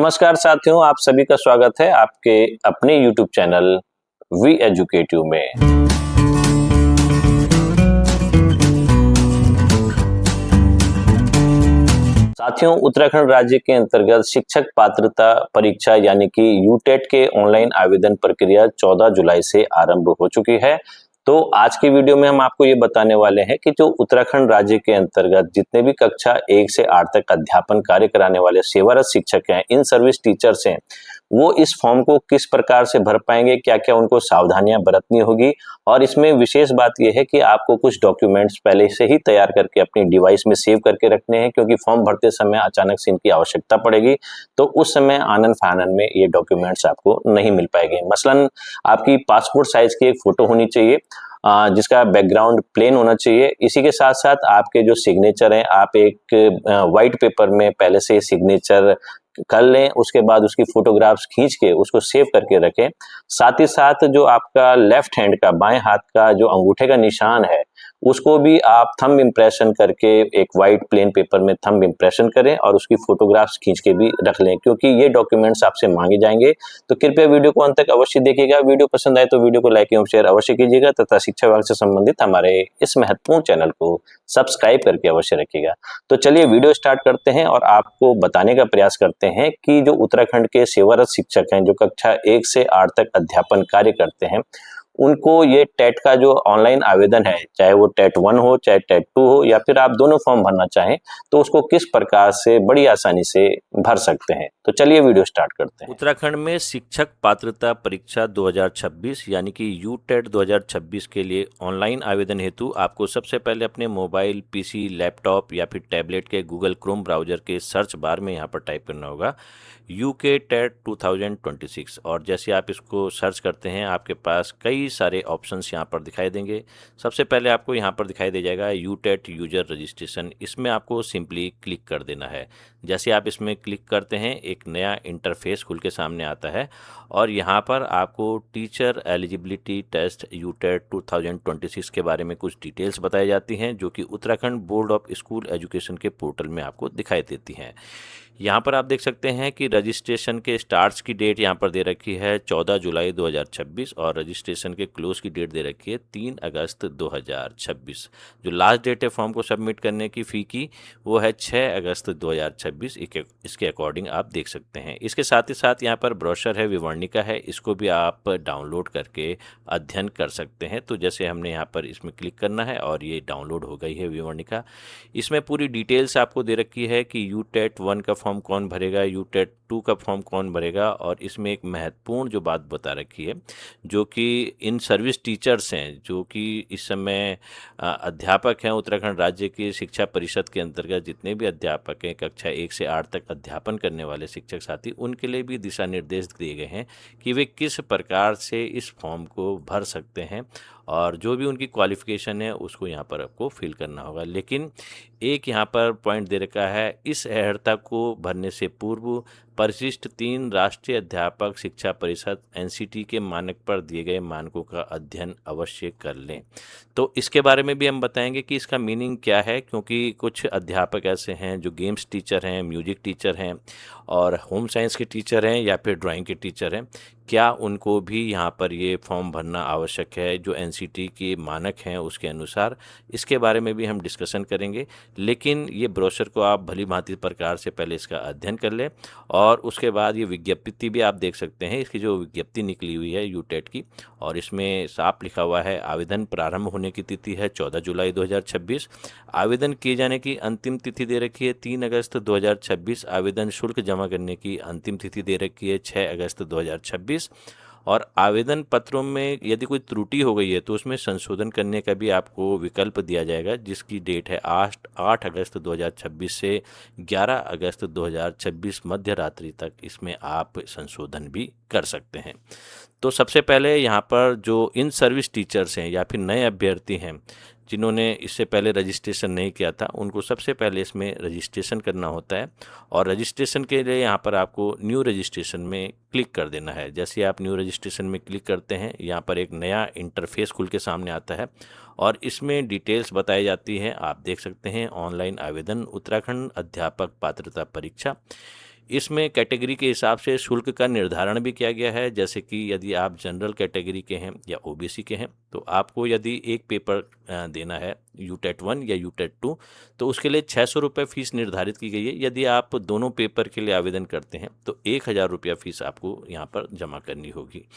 नमस्कार साथियों, आप सभी का स्वागत है आपके अपने YouTube चैनल वी एजुकेटिव में। साथियों, उत्तराखंड राज्य के अंतर्गत शिक्षक पात्रता परीक्षा यानी कि यूटेट के ऑनलाइन आवेदन प्रक्रिया 14 जुलाई से आरंभ हो चुकी है। तो आज की वीडियो में हम आपको ये बताने वाले हैं कि जो उत्तराखंड राज्य के अंतर्गत जितने भी कक्षा 1 से 8 तक अध्यापन कार्य कराने वाले सेवारत शिक्षक हैं, इन सर्विस टीचर्स हैं, वो इस फॉर्म को किस प्रकार से भर पाएंगे, क्या क्या उनको सावधानियां बरतनी होगी। और इसमें विशेष बात यह है कि आपको कुछ डॉक्यूमेंट्स पहले से ही तैयार करके अपनी डिवाइस में सेव करके रखने हैं, क्योंकि फॉर्म भरते समय अचानक से इनकी आवश्यकता पड़ेगी, तो उस समय आनन फानन में ये डॉक्यूमेंट्स आपको नहीं मिल पाएंगे। मसलन आपकी पासपोर्ट साइज की एक फोटो होनी चाहिए जिसका बैकग्राउंड प्लेन होना चाहिए। इसी के साथ साथ आपके जो सिग्नेचर हैं, आप एक वाइट पेपर में पहले से सिग्नेचर कर लें, उसके बाद उसकी फोटोग्राफ्स खींच के उसको सेव करके रखें। साथ ही साथ जो आपका लेफ्ट हैंड का, बाएं हाथ का जो अंगूठे का निशान है, उसको भी आप थंब इम्प्रेशन करके एक वाइट प्लेन पेपर में थंब इम्प्रेशन करें और उसकी फोटोग्राफ्स खींच के भी रख लें, क्योंकि ये डॉक्यूमेंट्स आपसे मांगे जाएंगे। तो कृपया वीडियो को अंत तक अवश्य देखिएगा। वीडियो पसंद आए तो वीडियो को लाइक एवं शेयर अवश्य कीजिएगा तथा शिक्षा विभाग से संबंधित हमारे इस महत्वपूर्ण चैनल को सब्सक्राइब करके अवश्य रखिएगा। तो चलिए वीडियो स्टार्ट करते हैं और आपको बताने का प्रयास करते हैं कि जो उत्तराखंड के सेवारत शिक्षक हैं, जो कक्षा 1 से 8 तक अध्यापन कार्य करते हैं, उनको ये टेट का जो ऑनलाइन आवेदन है, चाहे वो टेट 1 हो, चाहे टेट 2 हो, या फिर आप दोनों फॉर्म भरना चाहें, तो उसको किस प्रकार से बड़ी आसानी से भर सकते हैं। तो चलिए वीडियो स्टार्ट करते हैं। उत्तराखंड में शिक्षक पात्रता परीक्षा 2026 यानी कि यूटेट 2026 के लिए ऑनलाइन आवेदन हेतु आपको सबसे पहले अपने मोबाइल, पीसी, लैपटॉप या फिर टैबलेट के गूगल क्रोम ब्राउजर के सर्च बार में यहाँ पर टाइप करना होगा यूकेटेट 2026। और जैसे आप इसको सर्च करते हैं, आपके पास कई सारे ऑप्शंस यहाँ पर दिखाई देंगे। सबसे पहले आपको यहाँ पर दिखाई दे जाएगा यूटेट यूजर रजिस्ट्रेशन। इसमें आपको सिंपली क्लिक कर देना है। जैसे आप इसमें क्लिक करते हैं, एक नया इंटरफेस खुल के सामने आता है और यहाँ पर आपको टीचर एलिजिबिलिटी टेस्ट यूटेट 2026 के बारे में कुछ डिटेल्स बताई जाती हैं, जो कि Uttarakhand board of school education के पोर्टल में आपको दिखाई देती हैं। यहाँ पर आप देख सकते हैं कि रजिस्ट्रेशन के स्टार्ट्स की डेट यहाँ पर दे रखी है 14 जुलाई 2026 और रजिस्ट्रेशन के क्लोज की डेट दे रखी है 3 अगस्त 2026। जो लास्ट डेट है फॉर्म को सबमिट करने की फ़ी की, वो है 6 अगस्त 2026। इसके अकॉर्डिंग आप देख सकते हैं। इसके साथ ही साथ यहाँ पर ब्रोशर है, विवरणिका है, इसको भी आप डाउनलोड करके अध्ययन कर सकते हैं। तो जैसे हमने यहाँ पर इसमें क्लिक करना है और ये डाउनलोड हो गई है विवरणिका। इसमें पूरी डिटेल्स आपको दे रखी है कि यूटेट 1 का फॉर्म कौन भरेगा, यूटेट 2 का फॉर्म कौन भरेगा। और इसमें एक महत्वपूर्ण जो बात बता रखी है, जो कि इन सर्विस टीचर्स हैं, जो कि इस समय अध्यापक हैं उत्तराखंड राज्य की शिक्षा परिषद के अंतर्गत, जितने भी अध्यापक हैं कक्षा 1 से 8 तक अध्यापन करने वाले शिक्षक साथी, उनके लिए भी दिशा निर्देश दिए गए हैं कि वे किस प्रकार से इस फॉर्म को भर सकते हैं और जो भी उनकी क्वालिफिकेशन है उसको यहाँ पर आपको फिल करना होगा। लेकिन एक यहाँ पर पॉइंट दे रखा है, इस अर्हता को भरने से पूर्व परिशिष्ट 3 राष्ट्रीय अध्यापक शिक्षा परिषद एनसीटी के मानक पर दिए गए मानकों का अध्ययन अवश्य कर लें। तो इसके बारे में भी हम बताएंगे कि इसका मीनिंग क्या है, क्योंकि कुछ अध्यापक ऐसे हैं जो गेम्स टीचर हैं, म्यूजिक टीचर हैं और होम साइंस के टीचर हैं या फिर ड्राइंग के टीचर हैं, क्या उनको भी यहाँ पर ये फॉर्म भरना आवश्यक है जो एनसीटी के मानक हैं उसके अनुसार। इसके बारे में भी हम डिस्कशन करेंगे। लेकिन ये ब्रोशर को आप भली भांति प्रकार से पहले इसका अध्ययन कर लें और उसके बाद ये विज्ञप्ति भी आप देख सकते हैं। इसकी जो विज्ञप्ति निकली हुई है यूटेट की, और इसमें साफ लिखा हुआ है आवेदन प्रारंभ होने की तिथि है 14 जुलाई 2026। आवेदन किए जाने की अंतिम तिथि दे रखी है 3 अगस्त 2026। आवेदन शुल्क जमा करने की अंतिम तिथि दे रखी है 6 अगस्त 2026। और आवेदन पत्रों में यदि कोई त्रुटि हो गई है तो उसमें संशोधन करने का भी आपको विकल्प दिया जाएगा, जिसकी डेट है 8 अगस्त 2026 से 11 अगस्त 2026 मध्य रात्रि तक इसमें आप संशोधन भी कर सकते हैं। तो सबसे पहले यहाँ पर जो इन सर्विस टीचर्स हैं या फिर नए अभ्यर्थी हैं जिन्होंने इससे पहले रजिस्ट्रेशन नहीं किया था, उनको सबसे पहले इसमें रजिस्ट्रेशन करना होता है। और रजिस्ट्रेशन के लिए यहाँ पर आपको न्यू रजिस्ट्रेशन में क्लिक कर देना है। जैसे आप न्यू रजिस्ट्रेशन में क्लिक करते हैं, यहाँ पर एक नया इंटरफेस खुल के सामने आता है और इसमें डिटेल्स बताई जाती हैं। आप देख सकते हैं ऑनलाइन आवेदन उत्तराखंड अध्यापक पात्रता परीक्षा। इसमें कैटेगरी के हिसाब से शुल्क का निर्धारण भी किया गया है, जैसे कि यदि आप जनरल कैटेगरी के हैं या ओबीसी के हैं तो आपको यदि एक पेपर देना है यूटेट 1 या यूटेट 2 तो उसके लिए 600 रुपये फीस निर्धारित की गई है। यदि आप दोनों पेपर के लिए आवेदन करते हैं तो 1000 रुपया फीस आपको यहाँ पर जमा करनी होगी।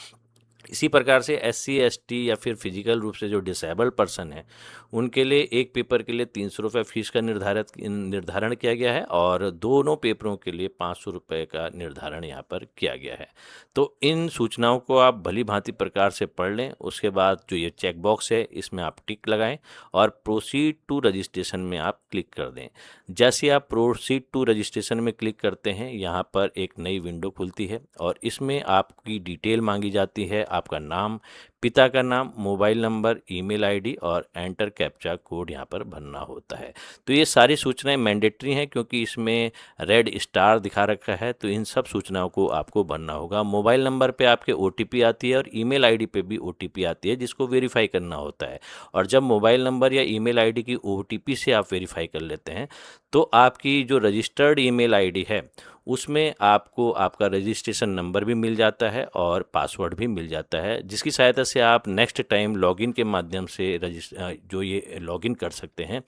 इसी प्रकार से एससी एसटी या फिर फिजिकल रूप से जो डिसेबल्ड पर्सन है उनके लिए एक पेपर के लिए 300 रुपये फीस का निर्धारण किया गया है और दोनों पेपरों के लिए 500 रुपये का निर्धारण यहाँ पर किया गया है। तो इन सूचनाओं को आप भली भांति प्रकार से पढ़ लें। उसके बाद जो ये चेक बॉक्स है इसमें आप टिक लगाएं और प्रोसीड टू रजिस्ट्रेशन में आप क्लिक कर दें। जैसे आप प्रोसीड टू रजिस्ट्रेशन में क्लिक करते हैं यहाँ पर एक नई विंडो खुलती है और इसमें आपकी डिटेल मांगी जाती है, आपका नाम, पिता का नाम, मोबाइल नंबर, ईमेल आईडी और एंटर कैप्चा कोड यहाँ पर भरना होता है। तो ये सारी सूचनाएं मैंडेटरी हैं क्योंकि इसमें रेड स्टार दिखा रखा है, तो इन सब सूचनाओं को आपको भरना होगा। मोबाइल नंबर पे आपके ओटीपी आती है और ईमेल आईडी पे भी ओटीपी आती है जिसको वेरीफाई करना होता है। और जब मोबाइल नंबर या ईमेल आईडी की ओटीपी से आप वेरीफाई कर लेते हैं तो आपकी जो रजिस्टर्ड ईमेल आईडी है उसमें आपको आपका रजिस्ट्रेशन नंबर भी मिल जाता है और पासवर्ड भी मिल जाता है, जिसकी सहायता से आप नेक्स्ट टाइम लॉगिन के माध्यम से जो ये लॉगिन कर सकते हैं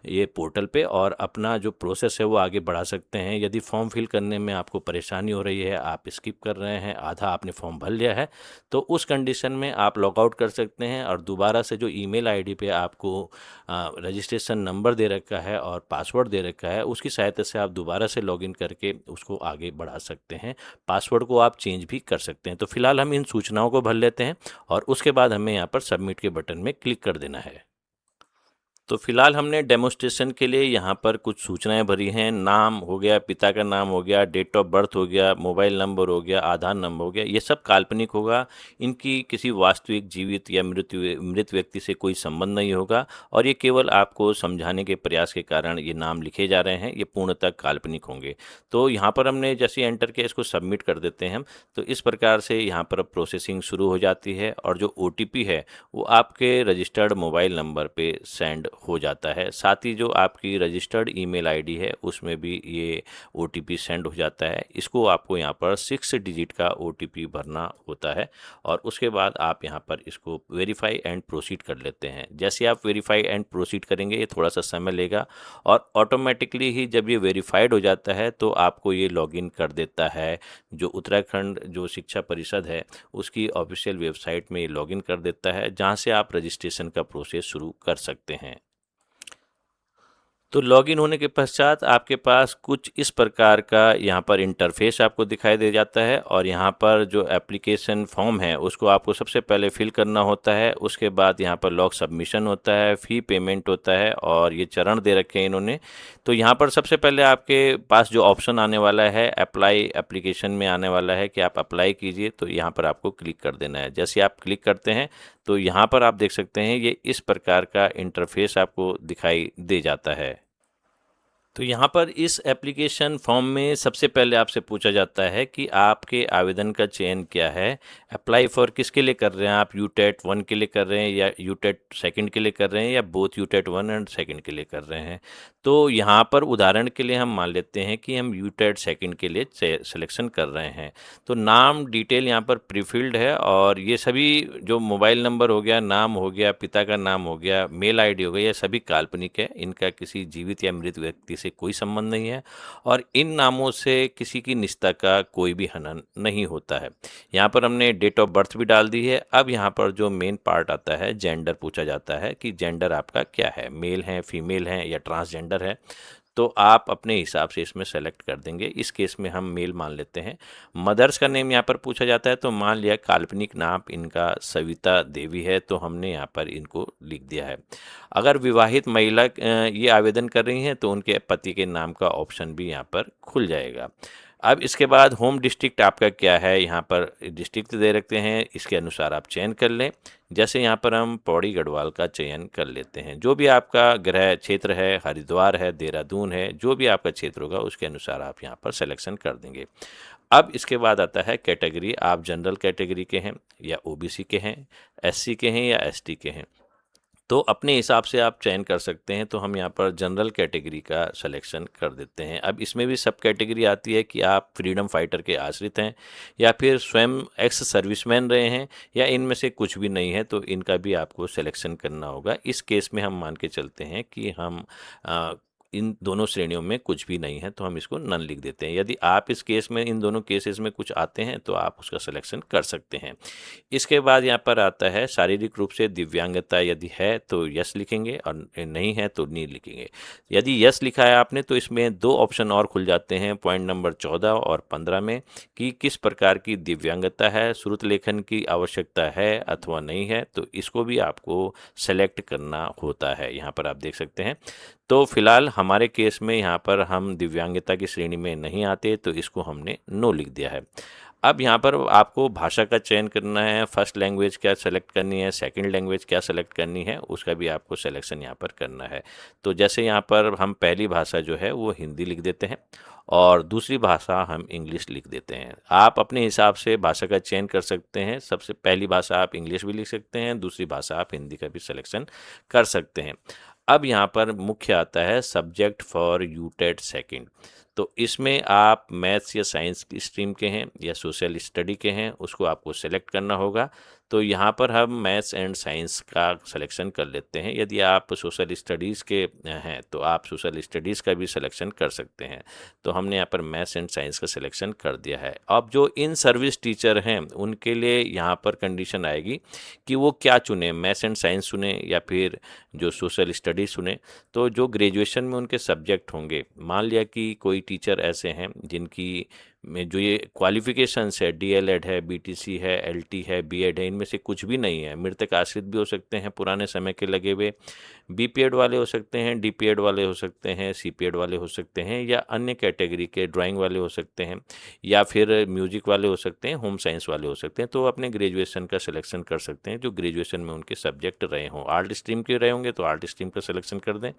ये पोर्टल पे और अपना जो प्रोसेस है वो आगे बढ़ा सकते हैं। यदि फॉर्म फिल करने में आपको परेशानी हो रही है, आप स्किप कर रहे हैं, आधा आपने फॉर्म भर लिया है, तो उस कंडीशन में आप लॉग आउट कर सकते हैं और दोबारा से जो ईमेल आईडी पे आपको रजिस्ट्रेशन नंबर दे रखा है और पासवर्ड दे रखा है उसकी सहायता से आप दोबारा से लॉगिन करके उसको आगे बढ़ा सकते हैं। पासवर्ड को आप चेंज भी कर सकते हैं। तो फिलहाल हम इन सूचनाओं को भर लेते हैं और उसके बाद हमें यहाँ पर सबमिट के बटन में क्लिक कर देना है। तो फिलहाल हमने डेमोस्ट्रेशन के लिए यहाँ पर कुछ सूचनाएं भरी हैं। नाम हो गया, पिता का नाम हो गया, डेट ऑफ बर्थ हो गया, मोबाइल नंबर हो गया, आधार नंबर हो गया, ये सब काल्पनिक होगा। इनकी किसी वास्तविक जीवित या मृत व्यक्ति से कोई संबंध नहीं होगा और ये केवल आपको समझाने के प्रयास के कारण ये नाम लिखे जा रहे हैं, ये पूर्णतः काल्पनिक होंगे। तो यहाँ पर हमने जैसे एंटर किया इसको सबमिट कर देते हैं हम। तो इस प्रकार से यहाँ पर प्रोसेसिंग शुरू हो जाती है और जो OTP है वो आपके रजिस्टर्ड मोबाइल नंबर पे सेंड हो जाता है। साथ ही जो आपकी रजिस्टर्ड ईमेल आईडी है उसमें भी ये OTP सेंड हो जाता है। इसको आपको यहाँ पर 6 डिजिट का OTP भरना होता है और उसके बाद आप यहाँ पर इसको वेरीफाई एंड प्रोसीड कर लेते हैं। जैसे आप वेरीफाई एंड प्रोसीड करेंगे ये थोड़ा सा समय लेगा और ऑटोमेटिकली ही जब ये वेरीफाइड हो जाता है तो आपको ये लॉगिन कर देता है। जो उत्तराखंड जो शिक्षा परिषद है उसकी ऑफिशियल वेबसाइट में ये लॉगिन कर देता है जहाँ से आप रजिस्ट्रेशन का प्रोसेस शुरू कर सकते हैं। तो लॉगिन होने के पश्चात आपके पास कुछ इस प्रकार का यहाँ पर इंटरफेस आपको दिखाई दे जाता है और यहाँ पर जो एप्लीकेशन फॉर्म है उसको आपको सबसे पहले फिल करना होता है। उसके बाद यहाँ पर लॉग सबमिशन होता है, फ़ी पेमेंट होता है और ये चरण दे रखे हैं इन्होंने। तो यहाँ पर सबसे पहले आपके पास जो ऑप्शन आने वाला है अप्लाई एप्लीकेशन में आने वाला है कि आप अप्लाई कीजिए, तो यहाँ पर आपको क्लिक कर देना है। जैसे आप क्लिक करते हैं तो यहाँ पर आप देख सकते हैं ये इस प्रकार का इंटरफेस आपको दिखाई दे जाता है। तो यहाँ पर इस एप्लीकेशन फॉर्म में सबसे पहले आपसे पूछा जाता है कि आपके आवेदन का चयन क्या है, अप्लाई फॉर किसके लिए कर रहे हैं आप, यूटेट 1 के लिए कर रहे हैं या यूटेट 2 के लिए कर रहे हैं या बोथ यूटेट 1 एंड 2 के लिए कर रहे हैं। तो यहाँ पर उदाहरण के लिए हम मान लेते हैं कि हम यूटेट 2 के लिए सिलेक्शन कर रहे हैं। तो नाम डिटेल यहाँ पर प्रीफिल्ड है और ये सभी जो मोबाइल नंबर हो गया, नाम हो गया, पिता का नाम हो गया, मेल आईडी हो गया, ये सभी काल्पनिक है। इनका किसी जीवित या मृत व्यक्ति से कोई संबंध नहीं है और इन नामों से किसी की निजता का कोई भी हनन नहीं होता है। यहाँ पर हमने डेट ऑफ बर्थ भी डाल दी है। अब यहाँ पर जो मेन पार्ट आता है जेंडर पूछा जाता है कि जेंडर आपका क्या है, मेल है, फीमेल है या ट्रांसजेंडर है। तो आप अपने हिसाब से इसमें सेलेक्ट कर देंगे। इस केस में हम मेल मान लेते हैं। मदर्स का नेम यहाँ पर पूछा जाता है, तो मान लिया काल्पनिक नाम इनका सविता देवी है, तो हमने यहाँ पर इनको लिख दिया है। अगर विवाहित महिला ये आवेदन कर रही हैं तो उनके पति के नाम का ऑप्शन भी यहाँ पर खुल जाएगा। अब इसके बाद होम डिस्ट्रिक्ट आपका क्या है, यहाँ पर डिस्ट्रिक्ट दे रखते हैं, इसके अनुसार आप चयन कर लें। जैसे यहाँ पर हम पौड़ी गढ़वाल का चयन कर लेते हैं। जो भी आपका गृह क्षेत्र है, हरिद्वार है, देहरादून है, जो भी आपका क्षेत्र होगा उसके अनुसार आप यहाँ पर सिलेक्शन कर देंगे। अब इसके बाद आता है कैटेगरी, आप जनरल कैटेगरी के हैं या OBC के हैं, SC के हैं या ST के हैं। तो अपने हिसाब से आप चयन कर सकते हैं। तो हम यहाँ पर जनरल कैटेगरी का सिलेक्शन कर देते हैं। अब इसमें भी सब कैटेगरी आती है कि आप फ्रीडम फाइटर के आश्रित हैं या फिर स्वयं एक्स सर्विसमैन रहे हैं या इनमें से कुछ भी नहीं है, तो इनका भी आपको सिलेक्शन करना होगा। इस केस में हम मान के चलते हैं कि हम इन दोनों श्रेणियों में कुछ भी नहीं है, तो हम इसको नन लिख देते हैं। यदि आप इस केस में इन दोनों केसेस में कुछ आते हैं तो आप उसका सिलेक्शन कर सकते हैं। इसके बाद यहाँ पर आता है शारीरिक रूप से दिव्यांगता यदि है तो यस लिखेंगे और नहीं है तो नहीं लिखेंगे। यदि यस लिखा है आपने तो इसमें दो ऑप्शन और खुल जाते हैं पॉइंट नंबर 14 और 15 में कि किस प्रकार की दिव्यांगता है, श्रुत लेखन की आवश्यकता है अथवा नहीं है, तो इसको भी आपको सेलेक्ट करना होता है। यहाँ पर आप देख सकते हैं। तो फिलहाल हमारे केस में यहाँ पर हम दिव्यांगता की श्रेणी में नहीं आते, तो इसको हमने नो लिख दिया है। अब यहाँ पर आपको भाषा का चयन करना है, फर्स्ट लैंग्वेज क्या सेलेक्ट करनी है, सेकंड लैंग्वेज क्या सेलेक्ट करनी है, उसका भी आपको सिलेक्शन यहाँ पर करना है। तो जैसे यहाँ पर हम पहली भाषा जो है वो हिंदी लिख देते हैं और दूसरी भाषा हम इंग्लिश लिख देते हैं। आप अपने हिसाब से भाषा का चयन कर सकते हैं। सबसे पहली भाषा आप इंग्लिश भी लिख सकते हैं, दूसरी भाषा आप हिंदी का भी सिलेक्शन कर सकते हैं। अब यहाँ पर मुख्य आता है सब्जेक्ट फॉर यूटेट सेकंड। तो इसमें आप मैथ्स या साइंस की स्ट्रीम के हैं या सोशल स्टडी के हैं, उसको आपको सेलेक्ट करना होगा। तो यहाँ पर हम मैथ्स एंड साइंस का सिलेक्शन कर लेते हैं। यदि आप सोशल स्टडीज़ के हैं तो आप सोशल स्टडीज़ का भी सिलेक्शन कर सकते हैं। तो हमने यहाँ पर मैथ्स एंड साइंस का सिलेक्शन कर दिया है। अब जो इन सर्विस टीचर हैं उनके लिए यहाँ पर कंडीशन आएगी कि वो क्या चुने, मैथ्स एंड साइंस चुने या फिर जो सोशल स्टडीज़ चुने। तो जो ग्रेजुएशन में उनके सब्जेक्ट होंगे, मान लिया कि कोई टीचर ऐसे हैं जिनकी में जो ये क्वालिफिकेशंस है, डीएलएड है, बीटीसी है, एलटी है, बीएड है, इनमें से कुछ भी नहीं है, मृतक आश्रित भी हो सकते हैं, पुराने समय के लगे हुए बीपीएड वाले हो सकते हैं, डीपीएड वाले हो सकते हैं, सीपीएड वाले हो सकते हैं या अन्य कैटेगरी के ड्राइंग वाले हो सकते हैं या फिर म्यूजिक वाले हो सकते हैं, होम साइंस वाले हो सकते हैं। तो अपने ग्रेजुएशन का सिलेक्शन कर सकते हैं जो ग्रेजुएशन में उनके सब्जेक्ट रहे हों। आर्ट स्ट्रीम के रहे होंगे तो आर्ट स्ट्रीम का सिलेक्शन कर दें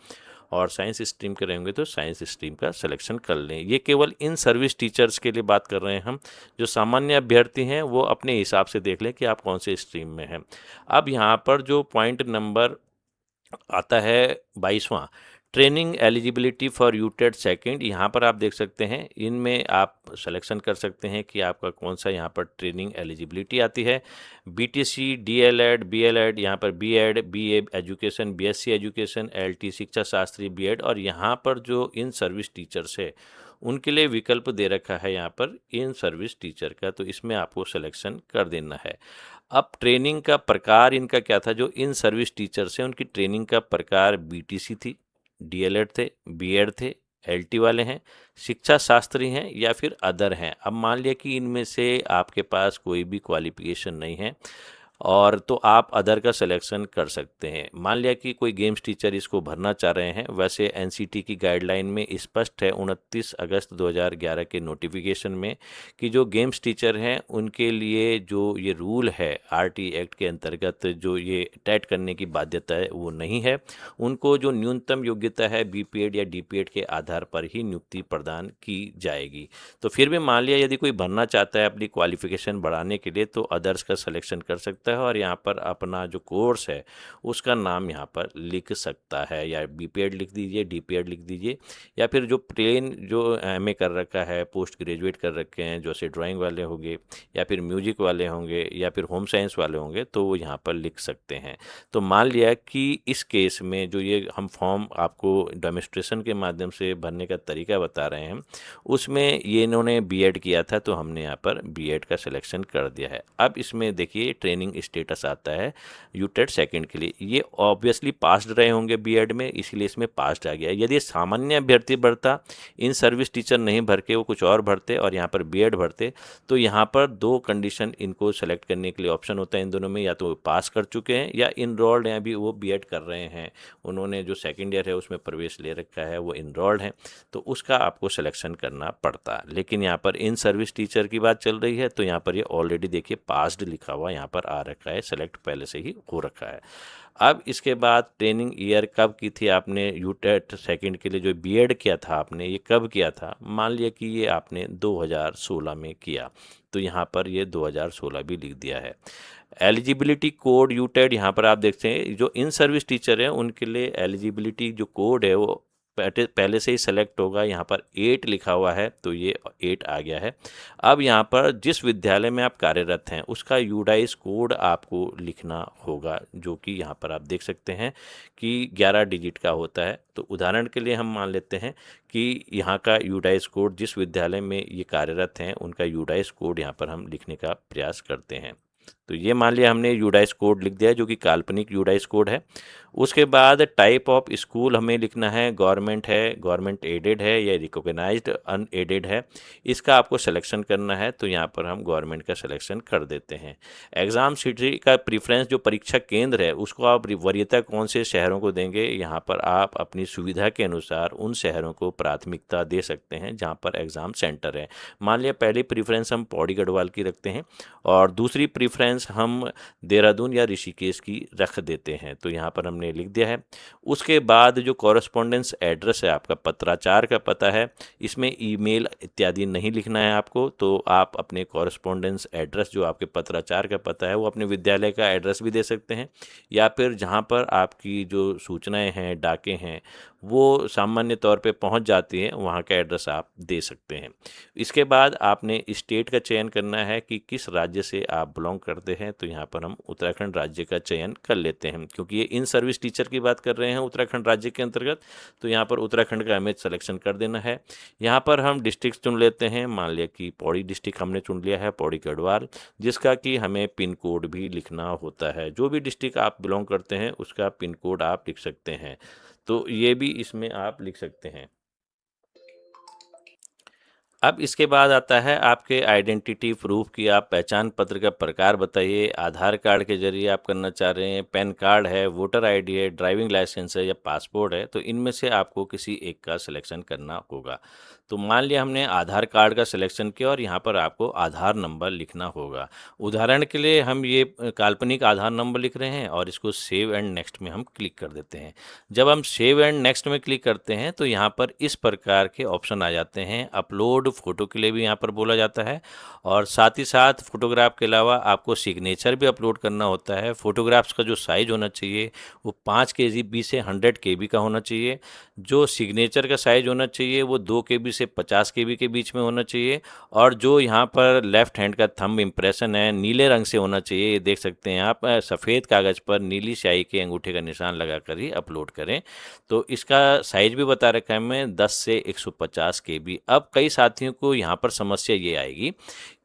और साइंस स्ट्रीम के रहेंगे तो साइंस स्ट्रीम का सिलेक्शन कर लें। ये केवल इन सर्विस टीचर्स के लिए बात कर रहे हैं हम। जो सामान्य अभ्यर्थी हैं वो अपने हिसाब से देख लें कि आप कौन से स्ट्रीम में हैं। अब यहाँ पर जो पॉइंट नंबर आता है 22वां, training eligibility for UTET second, यहाँ पर आप देख सकते हैं इनमें आप सिलेक्शन कर सकते हैं कि आपका कौन सा यहाँ पर ट्रेनिंग एलिजिबिलिटी आती है। बीटीसी, डीएलएड, बीएलएड, यहाँ पर BEd, BA education, BSc education, LT Shiksha Shastri, BEd और यहाँ पर जो इन सर्विस टीचर्स है उनके लिए विकल्प दे रखा है यहाँ पर इन सर्विस टीचर का, तो इसमें आपको सिलेक्शन कर देना है। अब ट्रेनिंग का प्रकार इनका क्या था, जो इन सर्विस टीचर्स हैं उनकी ट्रेनिंग का प्रकार बीटीसी थी, डीएलएड थे, बीएड थे, एलटी वाले हैं, शिक्षा शास्त्री हैं या फिर अदर हैं। अब मान लिया कि इनमें से आपके पास कोई भी क्वालिफिकेशन नहीं है और तो आप अदर का सिलेक्शन कर सकते हैं। मान लिया कि कोई गेम्स टीचर इसको भरना चाह रहे हैं। वैसे एनसीटी की गाइडलाइन में स्पष्ट है 29 अगस्त 2011 के नोटिफिकेशन में कि जो गेम्स टीचर हैं उनके लिए जो ये रूल है आरटी एक्ट के अंतर्गत जो ये टेट करने की बाध्यता है वो नहीं है। उनको जो न्यूनतम योग्यता है बीपीएड या डीपीएड के आधार पर ही नियुक्ति प्रदान की जाएगी। तो फिर भी मान लिया यदि कोई भरना चाहता है अपनी क्वालिफिकेशन बढ़ाने के लिए तो अदर्स का सिलेक्शन कर सकता है और यहाँ पर अपना जो कोर्स है उसका नाम यहाँ पर लिख सकता है, या बीपीएड लिख दीजिए, डीपीएड लिख दीजिए या फिर जो प्लेन जो एमए कर रखा है, पोस्ट ग्रेजुएट कर रखे हैं, जैसे ड्राइंग वाले होंगे या फिर म्यूजिक वाले होंगे या फिर होम साइंस वाले होंगे तो वो यहाँ पर लिख सकते हैं। तो मान लिया कि इस केस में जो ये हम फॉर्म आपको डेमोन्स्ट्रेशन के माध्यम से भरने का तरीका बता रहे हैं उसमें ये इन्होंने बीएड किया था तो हमने यहाँ पर बीएड का सिलेक्शन कर दिया है। अब इसमें देखिए ट्रेनिंग स्टेटस आता है यूटेट सेकंड के लिए, ये ऑब्वियसली पास्ड रहे होंगे बीएड में इसलिए इसमें पास्ड आ गया। यदि सामान्य अभ्यर्थी भरता, इन सर्विस टीचर नहीं भर के वो कुछ और भरते और यहाँ पर बीएड भरते तो यहाँ पर दो कंडीशन इनको सेलेक्ट करने के लिए ऑप्शन होता है इन दोनों में, या तो वो पास कर चुके हैं या इनरोल्ड हैं, अभी वो बीएड कर रहे हैं, उन्होंने जो सेकेंड ईयर है उसमें प्रवेश ले रखा है, वो इनरोल्ड हैं, तो उसका आपको सिलेक्शन करना पड़ता है। लेकिन यहाँ पर इन सर्विस टीचर की बात चल रही है तो यहाँ पर ये ऑलरेडी देखिए पास्ड लिखा हुआ यहाँ पर आ रखा है, सेलेक्ट पहले से ही हो रखा है। अब इसके बाद ट्रेनिंग ईयर कब की थी आपने यूटेट सेकंड के लिए जो बीएड किया था आपने, ये कब किया था? मान लिया कि ये आपने 2016 में किया तो यहाँ पर ये 2016 भी लिख दिया है। एलिजिबिलिटी कोड यूटेड यहाँ पर आप देखते हैं, जो इन सर्विस टीचर हैं उनके लिए एलिजिबिलिटी जो कोड है वो पहले से ही सेलेक्ट होगा। यहाँ पर 8 लिखा हुआ है तो ये 8 आ गया है। अब यहाँ पर जिस विद्यालय में आप कार्यरत हैं उसका यूडाइस कोड आपको लिखना होगा, जो कि यहाँ पर आप देख सकते हैं कि 11 डिजिट का होता है। तो उदाहरण के लिए हम मान लेते हैं कि यहाँ का यूडाइस कोड, जिस विद्यालय में ये कार्यरत हैं उनका यूडाइस कोड यहाँ पर हम लिखने का प्रयास करते हैं। तो ये मान लिया हमने यूडाइस कोड लिख दिया है, जो कि काल्पनिक यूडाइस कोड है। उसके बाद टाइप ऑफ स्कूल हमें लिखना है, गवर्नमेंट है, गवर्नमेंट एडेड है या रिकॉग्नाइज्ड अनएडेड है, इसका आपको सिलेक्शन करना है। तो यहाँ पर हम गवर्नमेंट का सिलेक्शन कर देते हैं। एग्ज़ाम सिटी का प्रीफ्रेंस, जो परीक्षा केंद्र है उसको आप वरीयता कौन से शहरों को देंगे, यहाँ पर आप अपनी सुविधा के अनुसार उन शहरों को प्राथमिकता दे सकते हैं जहाँ पर एग्ज़ाम सेंटर है। मान लिया पहली प्रीफ्रेंस हम पौड़ी गढ़वाल की रखते हैं और दूसरी प्रीफ्रेंस हम देहरादून या ऋषिकेश की रख देते हैं। तो यहाँ पर हमने लिख दिया है। उसके बाद जो कॉरेस्पॉन्डेंस एड्रेस है, आपका पत्राचार का पता है, इसमें ईमेल इत्यादि नहीं लिखना है आपको। तो आप अपने कॉरेस्पॉन्डेंस एड्रेस, जो आपके पत्राचार का पता है, वो अपने विद्यालय का एड्रेस भी दे सकते हैं, या फिर जहाँ पर आपकी जो सूचनाएं हैं, डाकें हैं, वो सामान्य तौर पे पहुँच जाती हैं, वहाँ का एड्रेस आप दे सकते हैं। इसके बाद आपने स्टेट का चयन करना है कि किस राज्य से आप बिलोंग करते हैं। तो यहाँ पर हम उत्तराखंड राज्य का चयन कर लेते हैं, क्योंकि ये इन सर्विस टीचर की बात कर रहे हैं उत्तराखंड राज्य के अंतर्गत। तो यहाँ पर उत्तराखंड का हमें सिलेक्शन कर देना है। यहाँ पर हम डिस्ट्रिक्ट चुन लेते हैं। मान लिया कि पौड़ी डिस्ट्रिक्ट हमने चुन लिया है, पौड़ी गढ़वाल, जिसका कि हमें पिन कोड भी लिखना होता है। जो भी डिस्ट्रिक्ट आप बिलोंग करते हैं उसका पिन कोड आप लिख सकते हैं। तो ये भी इसमें आप लिख सकते हैं। अब इसके बाद आता है आपके आइडेंटिटी प्रूफ की, आप पहचान पत्र का प्रकार बताइए। आधार कार्ड के जरिए आप करना चाह रहे हैं, पैन कार्ड है, वोटर आईडी है, ड्राइविंग लाइसेंस है या पासपोर्ट है। तो इनमें से आपको किसी एक का सिलेक्शन करना होगा। तो मान लिया हमने आधार कार्ड का सिलेक्शन किया और यहाँ पर आपको आधार नंबर लिखना होगा। उदाहरण के लिए हम ये काल्पनिक आधार नंबर लिख रहे हैं और इसको सेव एंड नेक्स्ट में हम क्लिक कर देते हैं। जब हम सेव एंड नेक्स्ट में क्लिक करते हैं तो यहाँ पर इस प्रकार के ऑप्शन आ जाते हैं। अपलोड फोटो के लिए भी यहाँ पर बोला जाता है, और साथ ही साथ फोटोग्राफ के अलावा आपको सिग्नेचर भी अपलोड करना होता है। फोटोग्राफ्स का जो साइज होना चाहिए वो 5 KB से 100 KB का होना चाहिए। जो सिग्नेचर का साइज होना चाहिए वो 2 KB से 50 KB के बीच में होना चाहिए। और जो यहाँ पर लेफ्ट हैंड का थंब इम्प्रेशन है नीले रंग से होना चाहिए। ये देख सकते हैं आप, सफ़ेद कागज़ पर नीली स्याही के अंगूठे का निशान लगाकर ही अपलोड करें। तो इसका साइज भी बता रखा है मैं, 10 से 150 KB। अब कई साथियों को यहाँ पर समस्या ये आएगी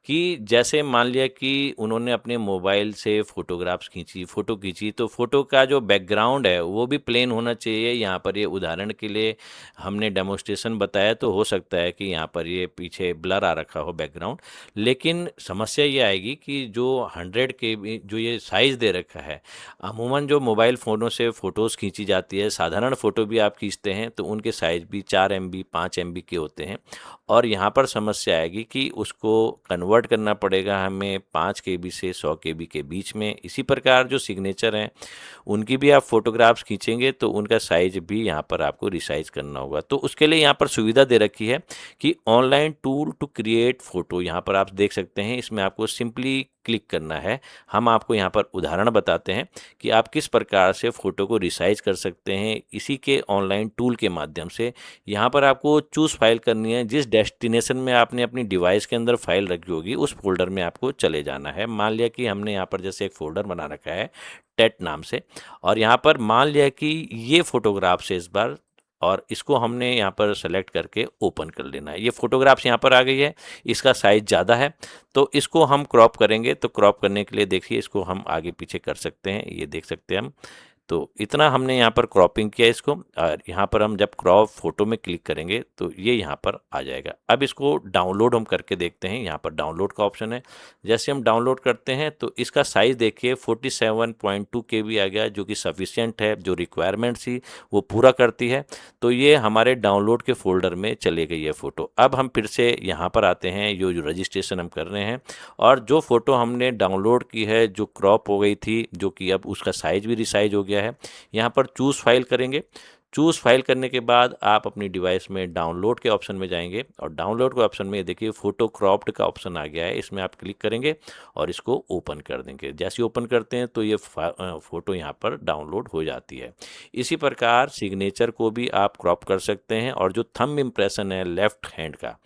कि जैसे मान लिया कि उन्होंने अपने मोबाइल से फ़ोटोग्राफ्स खींची, फ़ोटो खींची, तो फ़ोटो का जो बैकग्राउंड है वो भी प्लेन होना चाहिए। यहाँ पर ये उदाहरण के लिए हमने डेमोस्ट्रेशन बताया, तो हो सकता है कि यहाँ पर ये पीछे ब्लर आ रखा हो बैकग्राउंड। लेकिन समस्या ये आएगी कि जो 100 KB जो ये साइज़ दे रखा है, अमूमन जो मोबाइल फ़ोनों से फ़ोटोज़ खींची जाती है, साधारण फ़ोटो भी आप खींचते हैं तो उनके साइज़ भी 4 MB 5 MB के होते हैं। और यहाँ पर समस्या आएगी कि उसको कन्वर्ट करना पड़ेगा हमें 5 KB से 100 KB के बीच में। इसी प्रकार जो सिग्नेचर हैं उनकी भी आप फोटोग्राफ्स खींचेंगे तो उनका साइज भी यहाँ पर आपको रिसाइज करना होगा। तो उसके लिए यहाँ पर सुविधा दे रखी है कि online tool to create photo, यहाँ पर आप देख सकते हैं। इसमें आपको सिंपली क्लिक करना है। हम आपको यहाँ पर उदाहरण बताते हैं कि आप किस प्रकार से फ़ोटो को रिसाइज कर सकते हैं इसी के ऑनलाइन टूल के माध्यम से। यहाँ पर आपको चूज़ फाइल करनी है। जिस डेस्टिनेशन में आपने अपनी डिवाइस के अंदर फाइल रखी होगी उस फोल्डर में आपको चले जाना है। मान लिया कि हमने यहाँ पर जैसे एक फ़ोल्डर बना रखा है टेट नाम से, और यहाँ पर मान लिया कि ये फ़ोटोग्राफ्स है इस बार, और इसको हमने यहाँ पर सेलेक्ट करके ओपन कर लेना है। ये फ़ोटोग्राफ्स यहाँ पर आ गई है, इसका साइज़ ज़्यादा है तो इसको हम क्रॉप करेंगे। तो क्रॉप करने के लिए देखिए इसको हम आगे पीछे कर सकते हैं, ये देख सकते हैं हम। तो इतना हमने यहाँ पर क्रॉपिंग किया इसको, और यहाँ पर हम जब क्रॉप फोटो में क्लिक करेंगे तो ये यहाँ पर आ जाएगा। अब इसको डाउनलोड हम करके देखते हैं। यहाँ पर डाउनलोड का ऑप्शन है। जैसे हम डाउनलोड करते हैं तो इसका साइज़ देखिए 47.2 KB आ गया, जो कि सफिशिएंट है, जो रिक्वायरमेंट थी वो पूरा करती है। तो ये हमारे डाउनलोड के फोल्डर में चले गई है फ़ोटो। अब हम फिर से यहाँ पर आते हैं, जो रजिस्ट्रेशन हम कर रहे हैं, और जो फ़ोटो हमने डाउनलोड की है जो क्रॉप हो गई थी, जो कि अब उसका साइज़ भी रिसाइज हो गया है, यहाँ पर चूज़ फाइल करेंगे। चूज़ फाइल करने के बाद आप अपनी डिवाइस में डाउनलोड के ऑप्शन में जाएंगे और डाउनलोड के ऑप्शन में देखिए फ़ोटो क्रॉप्ड का ऑप्शन आ गया है, इसमें आप क्लिक करेंगे और इसको ओपन कर देंगे। जैसे ही ओपन करते हैं तो ये फ़ोटो यहाँ पर डाउनलोड हो जाती है। इसी प्रकार सिग्नेचर को भी आप क्रॉप कर सकते हैं और जो थंब इम्प्रेशन है लेफ्ट हैंड का,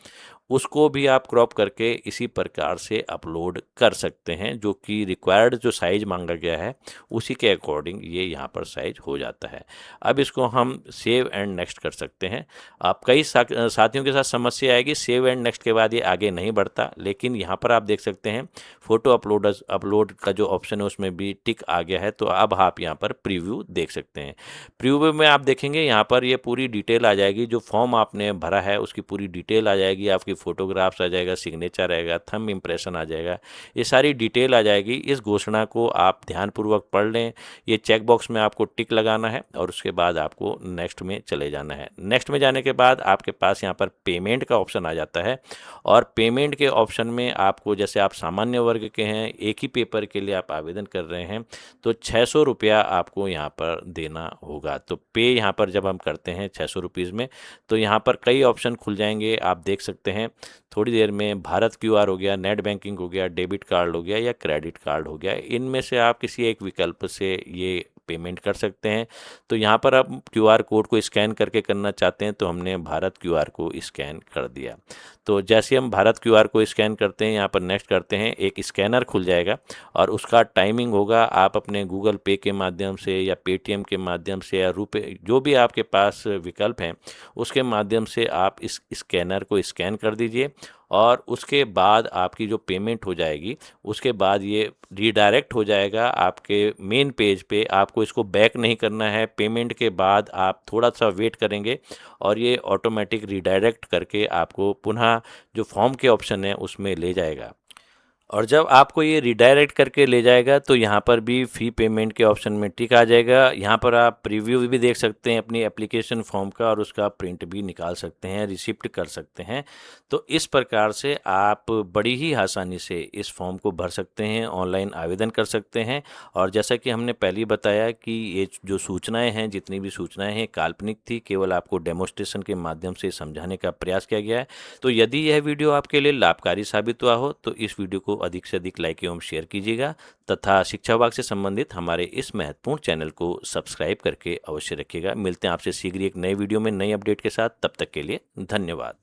उसको भी आप क्रॉप करके इसी प्रकार से अपलोड कर सकते हैं, जो कि रिक्वायर्ड जो साइज़ मांगा गया है उसी के अकॉर्डिंग ये यहाँ पर साइज हो जाता है। अब इसको हम सेव एंड नेक्स्ट कर सकते हैं। आप कई साथियों के साथ समस्या आएगी, सेव एंड नेक्स्ट के बाद ये आगे नहीं बढ़ता, लेकिन यहाँ पर आप देख सकते हैं फ़ोटो अपलोड का जो ऑप्शन है उसमें भी टिक आ गया है। तो अब आप यहाँ पर प्रीव्यू देख सकते हैं। प्रीव्यू में आप देखेंगे यहाँ पर ये पूरी डिटेल आ जाएगी, जो फॉर्म आपने भरा है उसकी पूरी डिटेल आ जाएगी, आपकी फ़ोटोग्राफ्स आ जाएगा, सिग्नेचर आएगा, थंब इम्प्रेशन आ जाएगा, ये सारी डिटेल आ जाएगी। इस घोषणा को आप ध्यानपूर्वक पढ़ लें। ये चेक बॉक्स में आपको टिक लगाना है और उसके बाद आपको नेक्स्ट में चले जाना है। नेक्स्ट में जाने के बाद आपके पास यहाँ पर पेमेंट का ऑप्शन आ जाता है और पेमेंट के ऑप्शन में आपको, जैसे आप सामान्य वर्ग के हैं, एक ही पेपर के लिए आप आवेदन कर रहे हैं, तो 600 रुपया आपको यहाँ पर देना होगा। तो पे यहाँ पर जब हम करते हैं 600 रुपीज़ में, तो यहाँ पर कई ऑप्शन खुल जाएंगे, आप देख सकते हैं थोड़ी देर में। भारत क्यूआर हो गया, नेट बैंकिंग हो गया, डेबिट कार्ड हो गया या क्रेडिट कार्ड हो गया, इनमें से आप किसी एक विकल्प से ये पेमेंट कर सकते हैं। तो यहाँ पर आप क्यूआर कोड को स्कैन करके करना चाहते हैं, तो हमने भारत क्यूआर को स्कैन कर दिया। तो जैसे हम भारत क्यूआर को स्कैन करते हैं, यहाँ पर नेक्स्ट करते हैं, एक स्कैनर खुल जाएगा और उसका टाइमिंग होगा। आप अपने गूगल पे के माध्यम से या पेटीएम के माध्यम से या रुपए, जो भी आपके पास विकल्प हैं उसके माध्यम से आप इस स्कैनर को स्कैन कर दीजिए और उसके बाद आपकी जो पेमेंट हो जाएगी, उसके बाद ये रीडायरेक्ट हो जाएगा आपके मेन पेज पे। आपको इसको बैक नहीं करना है, पेमेंट के बाद आप थोड़ा सा वेट करेंगे और ये ऑटोमेटिक रीडायरेक्ट करके आपको पुनः जो फॉर्म के ऑप्शन है उसमें ले जाएगा। और जब आपको ये रिडायरेक्ट करके ले जाएगा तो यहाँ पर भी फ़ी पेमेंट के ऑप्शन में टिक आ जाएगा। यहाँ पर आप प्रीव्यू भी देख सकते हैं अपनी एप्लीकेशन फॉर्म का और उसका प्रिंट भी निकाल सकते हैं, रिसिप्ट कर सकते हैं। तो इस प्रकार से आप बड़ी ही आसानी से इस फॉर्म को भर सकते हैं, ऑनलाइन आवेदन कर सकते हैं। और जैसा कि हमने पहले ही बताया कि ये जो सूचनाएँ हैं, जितनी भी सूचनाएँ हैं, काल्पनिक थी, केवल आपको डेमोस्ट्रेशन के माध्यम से समझाने का प्रयास किया गया है। तो यदि यह वीडियो आपके लिए लाभकारी साबित हुआ हो तो इस वीडियो को अधिक से अधिक लाइक एवं शेयर कीजिएगा तथा शिक्षा विभाग से संबंधित हमारे इस महत्वपूर्ण चैनल को सब्सक्राइब करके अवश्य रखिएगा। मिलते हैं आपसे शीघ्र एक नए वीडियो में नई अपडेट के साथ। तब तक के लिए धन्यवाद।